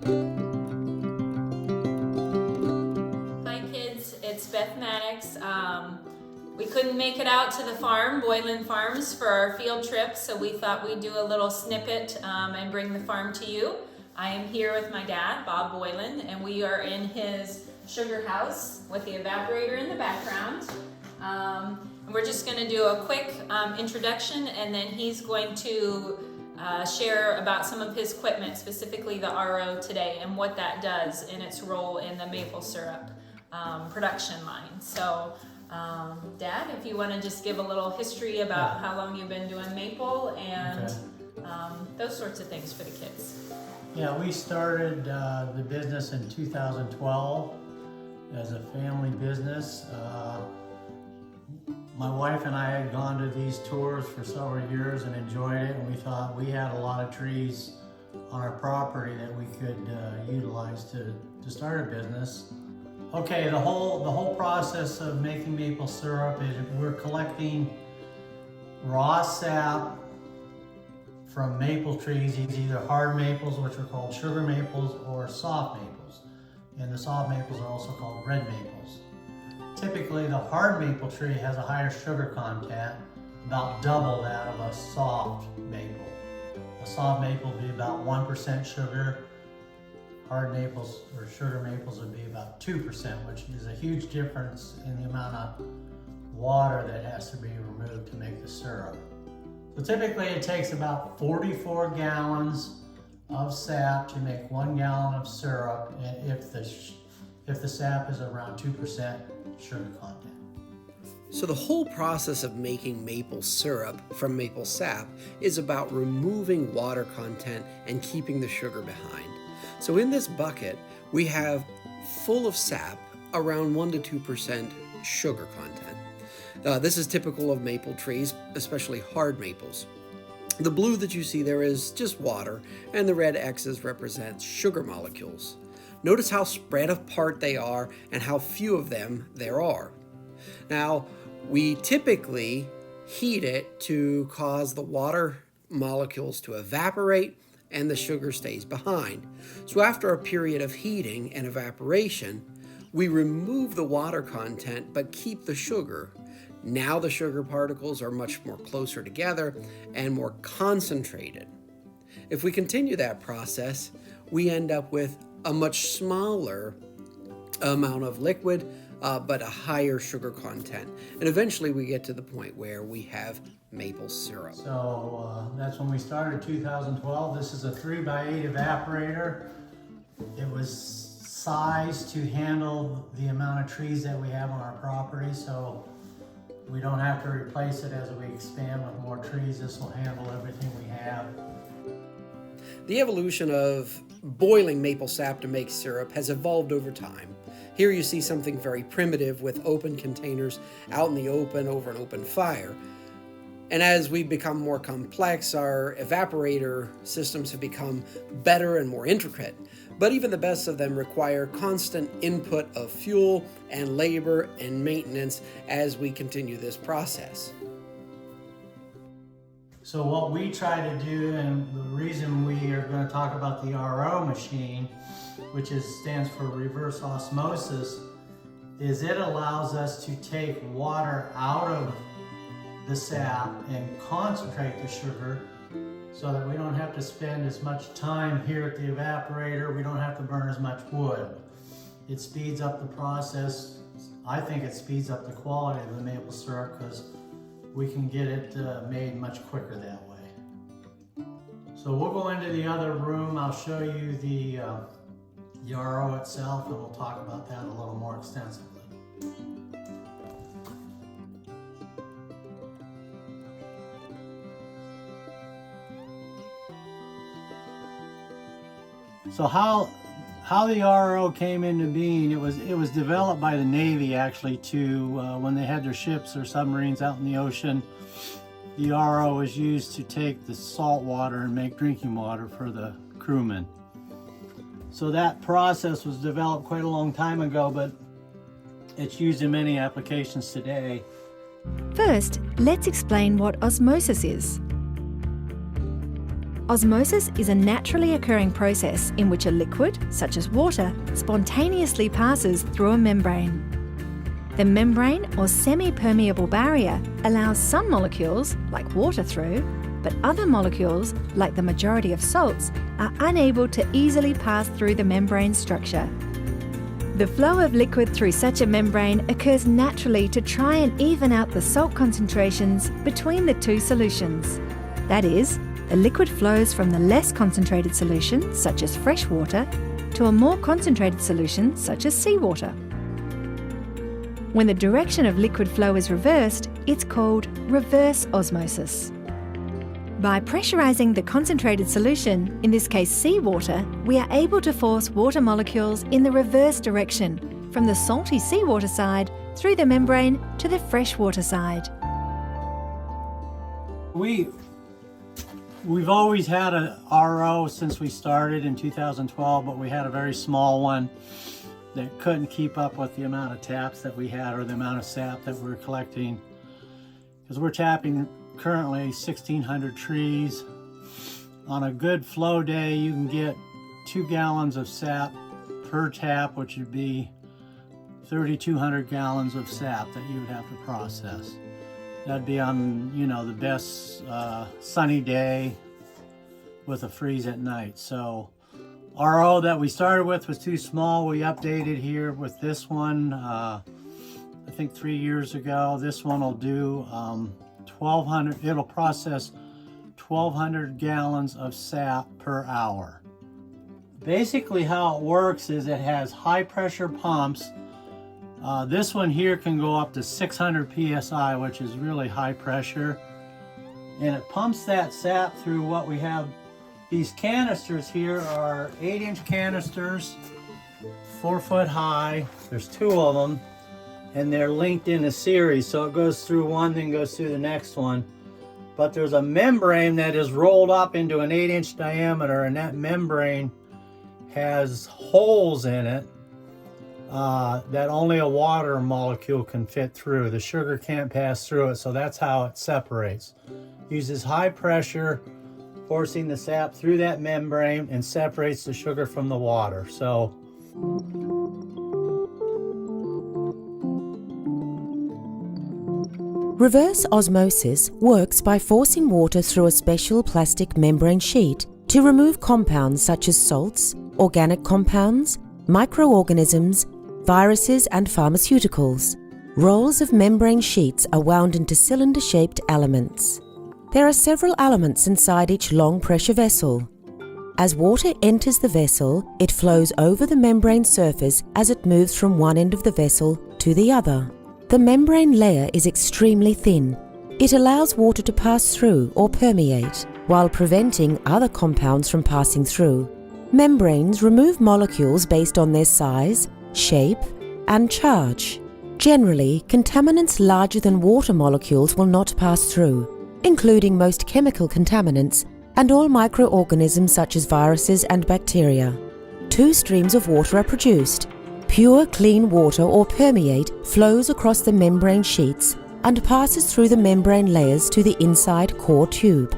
Hi kids, it's Beth Maddox. We couldn't make it out to the farm, Boylan Farms, for our field trip, so we thought we'd do a little snippet and bring the farm to you. I am here with my dad, Bob Boylan, and we are in his sugar house with the evaporator in the background. And we're just going to do a quick introduction, and then he's going to share about some of his equipment, specifically the RO today, and what that does in its role in the maple syrup production line. So, Dad, if you want to just give a little history about how long you've been doing maple and those sorts of things for the kids. Yeah, we started the business in 2012 as a family business. My wife and I had gone to these tours for several years and enjoyed it, and we thought we had a lot of trees on our property that we could utilize to start a business. Okay, the whole process of making maple syrup is we're collecting raw sap from maple trees, either hard maples, which are called sugar maples, or soft maples. And the soft maples are also called red maples. Typically, the hard maple tree has a higher sugar content, about double that of a soft maple. A soft maple would be about 1% sugar. Hard maples or sugar maples would be about 2%, which is a huge difference in the amount of water that has to be removed to make the syrup. So typically it takes about 44 gallons of sap to make 1 gallon of syrup, and if the sap is around 2% sugar content. So the whole process of making maple syrup from maple sap is about removing water content and keeping the sugar behind. So in this bucket, we have full of sap, around 1 to 2% sugar content. This is typical of maple trees, especially hard maples. The blue that you see there is just water, and the red X's represent sugar molecules. Notice how spread apart they are and how few of them there are. Now, we typically heat it to cause the water molecules to evaporate and the sugar stays behind. So after a period of heating and evaporation, we remove the water content but keep the sugar. Now the sugar particles are much more closer together and more concentrated. If we continue that process, we end up with a much smaller amount of liquid, but a higher sugar content. And eventually we get to the point where we have maple syrup. So that's when we started 2012. This is a 3x8 evaporator. It was sized to handle the amount of trees that we have on our property, so we don't have to replace it as we expand with more trees. This will handle everything we have. The evolution of boiling maple sap to make syrup has evolved over time. Here you see something very primitive with open containers out in the open over an open fire. And as we become more complex, our evaporator systems have become better and more intricate. But even the best of them require constant input of fuel and labor and maintenance as we continue this process. So what we try to do, and the reason we are going to talk about the RO machine, which stands for reverse osmosis, is it allows us to take water out of the sap and concentrate the sugar so that we don't have to spend as much time here at the evaporator. We don't have to burn as much wood. It speeds up the process. I think it speeds up the quality of the maple syrup because we can get it made much quicker that way. So we'll go into the other room. I'll show you the RO itself, and we'll talk about that a little more extensively. So how the RO came into being, it was developed by the Navy actually to, when they had their ships or submarines out in the ocean, the RO was used to take the salt water and make drinking water for the crewmen. So that process was developed quite a long time ago, but it's used in many applications today. First, let's explain what osmosis is. Osmosis is a naturally occurring process in which a liquid, such as water, spontaneously passes through a membrane. The membrane or semi-permeable barrier allows some molecules, like water, through, but other molecules, like the majority of salts, are unable to easily pass through the membrane structure. The flow of liquid through such a membrane occurs naturally to try and even out the salt concentrations between the two solutions. That is, the liquid flows from the less concentrated solution, such as fresh water, to a more concentrated solution, such as seawater. When the direction of liquid flow is reversed, it's called reverse osmosis. By pressurizing the concentrated solution, in this case seawater, we are able to force water molecules in the reverse direction, from the salty seawater side through the membrane to the freshwater side. We've always had a RO since we started in 2012, but we had a very small one that couldn't keep up with the amount of taps that we had or the amount of sap that we were collecting, because we're tapping currently 1,600 trees. On a good flow day, you can get 2 gallons of sap per tap, which would be 3,200 gallons of sap that you would have to process. That'd be on, the best sunny day with a freeze at night. So RO that we started with was too small. We updated here with this one, I think 3 years ago. This one will do 1,200, it'll process 1,200 gallons of sap per hour. Basically how it works is it has high pressure pumps. This one here can go up to 600 psi, which is really high pressure. And it pumps that sap through what we have. These canisters here are 8-inch canisters, 4 foot high. There's 2 of them. And they're linked in a series, so it goes through one, then goes through the next one. But there's a membrane that is rolled up into an 8-inch diameter, and that membrane has holes in it that only a water molecule can fit through. The sugar can't pass through it, so that's how it separates. Uses high pressure, forcing the sap through that membrane, and separates the sugar from the water. So reverse osmosis works by forcing water through a special plastic membrane sheet to remove compounds such as salts, organic compounds, microorganisms, viruses and pharmaceuticals. Rolls of membrane sheets are wound into cylinder-shaped elements. There are several elements inside each long-pressure vessel. As water enters the vessel, it flows over the membrane surface as it moves from one end of the vessel to the other. The membrane layer is extremely thin. It allows water to pass through or permeate, while preventing other compounds from passing through. Membranes remove molecules based on their size, shape, and charge. Generally, contaminants larger than water molecules will not pass through, including most chemical contaminants and all microorganisms such as viruses and bacteria. 2 streams of water are produced. Pure, clean water or permeate flows across the membrane sheets and passes through the membrane layers to the inside core tube.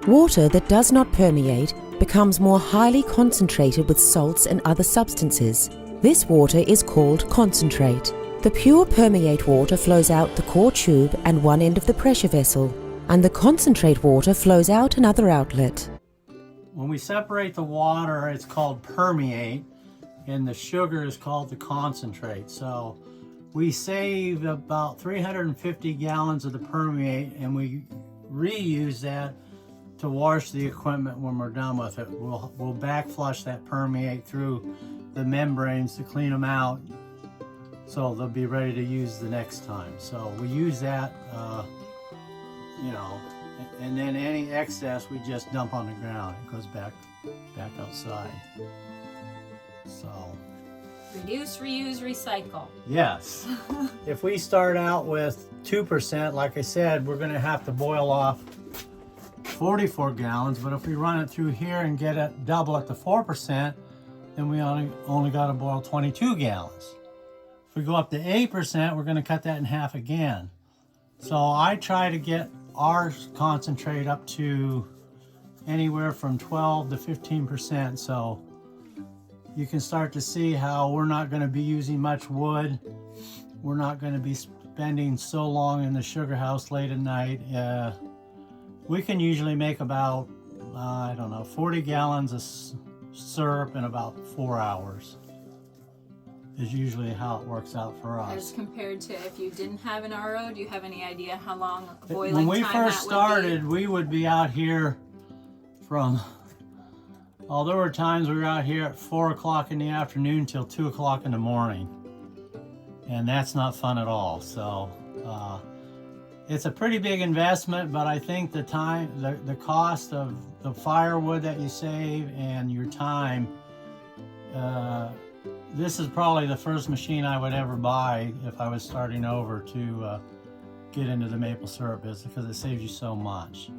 Water that does not permeate becomes more highly concentrated with salts and other substances. This water is called concentrate. The pure permeate water flows out the core tube and one end of the pressure vessel, and the concentrate water flows out another outlet. when we separate the water, it's called permeate, and the sugar is called the concentrate. So we save about 350 gallons of the permeate, and we reuse that to wash the equipment when we're done with it. We'll back flush that permeate through the membranes to clean them out, so they'll be ready to use the next time. So we use that, and then any excess we just dump on the ground. It goes back outside. So Reduce, reuse, recycle. yes, if we start out with 2%, like I said, we're going to have to boil off 44 gallons. But if we run it through here and get it double at the 4%, then we only got to boil 22 gallons. If we go up to 8%, we're going to cut that in half again. So I try to get our concentrate up to anywhere from 12 to 15%. So you can start to see how we're not going to be using much wood. We're not going to be spending so long in the sugar house late at night. We can usually make about, I don't know, 40 gallons of syrup in about 4 hours. Is usually how it works out for us. As compared to if you didn't have an RO, do you have any idea how long boiling When we time first that started, we would be out here from, well, there were times we were out here at 4 o'clock in the afternoon till 2 o'clock in the morning. And that's not fun at all. So it's a pretty big investment, but I think the time, the cost of the firewood that you save and your time, this is probably the first machine I would ever buy if I was starting over to get into the maple syrup business, because it saves you so much.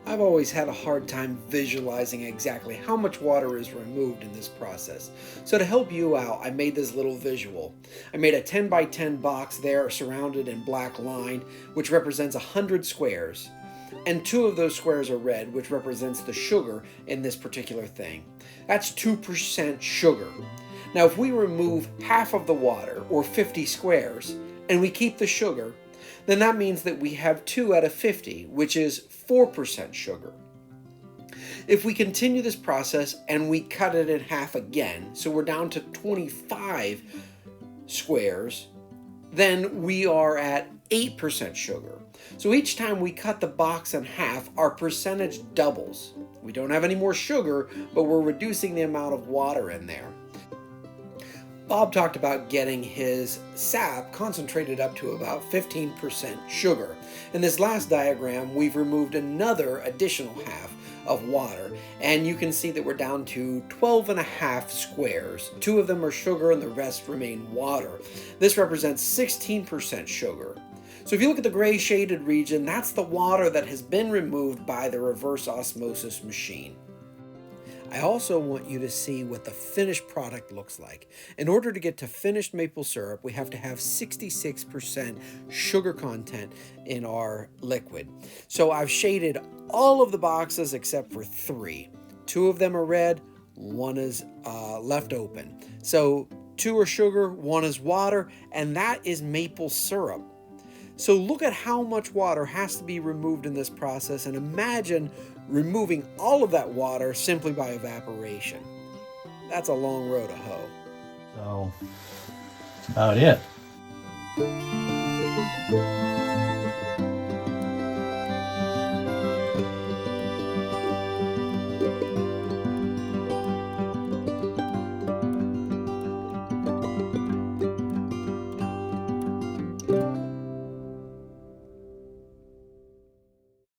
I've always had a hard time visualizing exactly how much water is removed in this process. So to help you out, I made this little visual. I made a 10 by 10 box there surrounded in black line, which represents 100 squares. And 2 of those squares are red, which represents the sugar in this particular thing. That's 2% sugar. Now, if we remove half of the water, or 50 squares, and we keep the sugar, then that means that we have 2 out of 50, which is 4% sugar. If we continue this process and we cut it in half again, so we're down to 25 squares, then we are at 8% sugar. So each time we cut the box in half, our percentage doubles. We don't have any more sugar, but we're reducing the amount of water in there. Bob talked about getting his sap concentrated up to about 15% sugar. In this last diagram, we've removed another additional half of water, and you can see that we're down to 12.5 squares. 2 of them are sugar and the rest remain water. This represents 16% sugar. So if you look at the gray shaded region, that's the water that has been removed by the reverse osmosis machine. I also want you to see what the finished product looks like. In order to get to finished maple syrup, we have to have 66% sugar content in our liquid. So I've shaded all of the boxes except for 3. 2 of them are red, 1 is left open. So 2 are sugar, 1 is water, and that is maple syrup. So look at how much water has to be removed in this process, and imagine removing all of that water simply by evaporation. That's a long row to hoe. So that's about it.